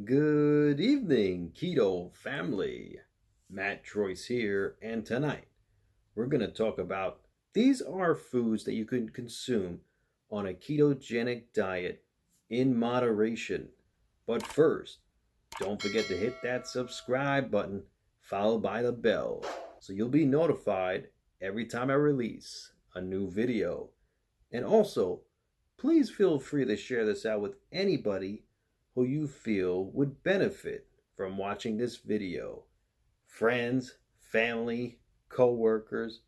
Good evening, Keto family. Matt Troyce here, and tonight we're going to talk about these are foods that you can consume on a ketogenic diet in moderation. But first, don't forget to hit that subscribe button followed by the bell so you'll be notified every time I release a new video. And also, please feel free to share this out with anybody who you feel would benefit from watching this video. Friends, family, co-workers,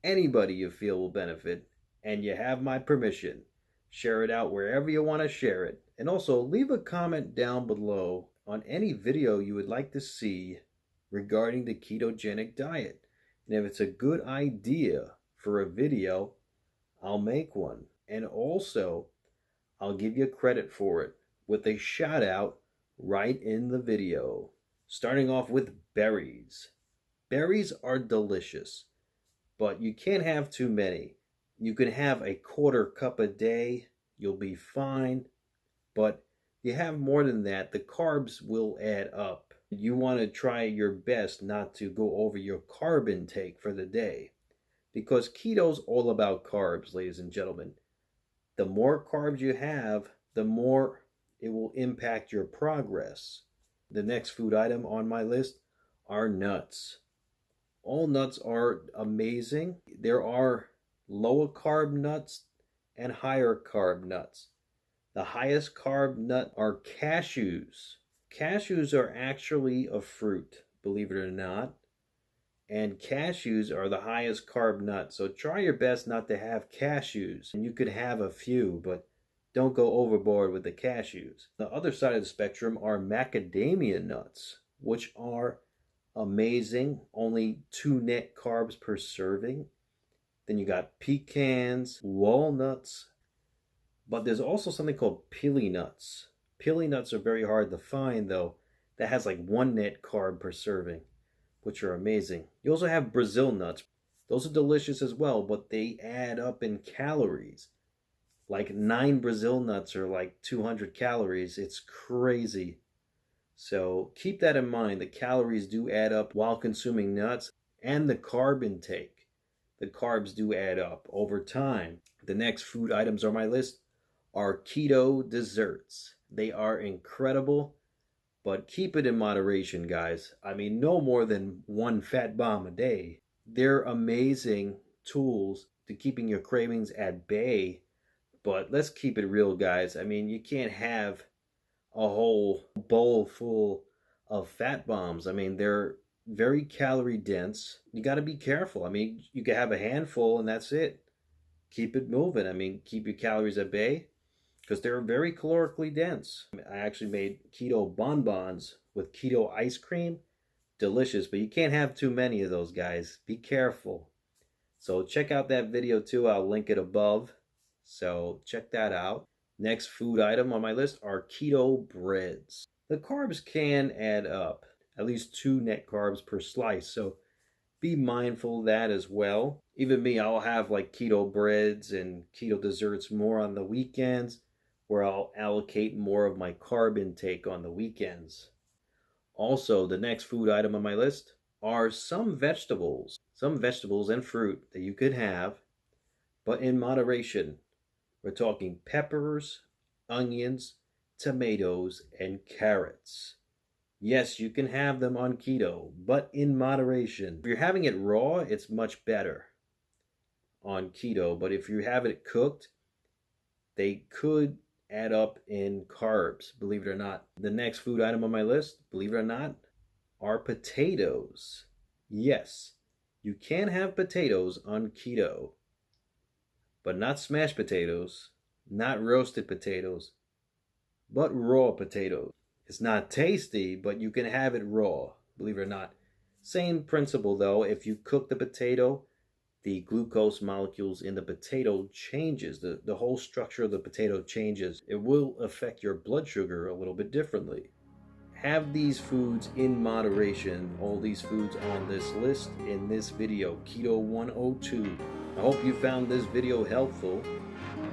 anybody you feel will benefit, and you have my permission. Share it out wherever you want to share it. And also leave a comment down below on any video you would like to see regarding the ketogenic diet. And if it's a good idea for a video, I'll make one. And also, I'll give you credit for it with a shout out right in the video. Starting off with berries. Berries are delicious, but you can't have too many. You can have a quarter cup a day, you'll be fine. But you have more than that, the carbs will add up. You want to try your best not to go over your carb intake for the day, because keto's all about carbs, ladies and gentlemen. The more carbs you have, the more it will impact your progress. The next food item on my list are nuts. All nuts are amazing. There are lower carb nuts and higher carb nuts. The highest carb nut are cashews. Cashews are actually a fruit, believe it or not. And cashews are the highest carb nut. So try your best not to have cashews. And you could have a few, but don't go overboard with the cashews. The other side of the spectrum are macadamia nuts, which are amazing. Only 2 net carbs per serving. Then you got pecans, walnuts. But there's also something called pili nuts. Pili nuts are very hard to find, though. That has like 1 net carb per serving, which are amazing. You also have Brazil nuts. Those are delicious as well, but they add up in calories. Like 9 Brazil nuts are like 200 calories. It's crazy. So keep that in mind. The calories do add up while consuming nuts, and the carb intake. The carbs do add up over time. The next food items on my list are keto desserts. They are incredible, but keep it in moderation, guys. I mean, no more than 1 fat bomb a day. They're amazing tools to keeping your cravings at bay. But let's keep it real, guys. I mean, you can't have a whole bowl full of fat bombs. I mean, they're very calorie dense. You got to be careful. I mean, you can have a handful and that's it. Keep it moving. I mean, keep your calories at bay because they're very calorically dense. I actually made keto bonbons with keto ice cream. Delicious, but you can't have too many of those, guys. Be careful. So check out that video too. I'll link it above. So check that out. Next food item on my list are keto breads. The carbs can add up, at least 2 net carbs per slice. So be mindful of that as well. Even me, I'll have like keto breads and keto desserts more on the weekends, where I'll allocate more of my carb intake on the weekends. Also, the next food item on my list are some vegetables and fruit that you could have, but in moderation. We're talking peppers, onions, tomatoes, and carrots. Yes, you can have them on keto, but in moderation. If you're having it raw, it's much better on keto. But if you have it cooked, they could add up in carbs, believe it or not. The next food item on my list, believe it or not, are potatoes. Yes, you can have potatoes on keto, but not smashed potatoes, not roasted potatoes, but raw potatoes. It's not tasty, but you can have it raw, believe it or not. Same principle though, if you cook the potato, the glucose molecules in the potato changes. The whole structure of the potato changes. It will affect your blood sugar a little bit differently. Have these foods in moderation, all these foods on this list in this video, Keto 102. I hope you found this video helpful,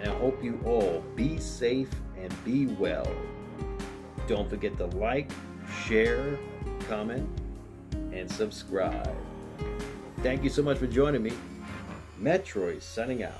and I hope you all be safe and be well. Don't forget to like, share, comment, and subscribe. Thank you so much for joining me. Matt Troy signing out.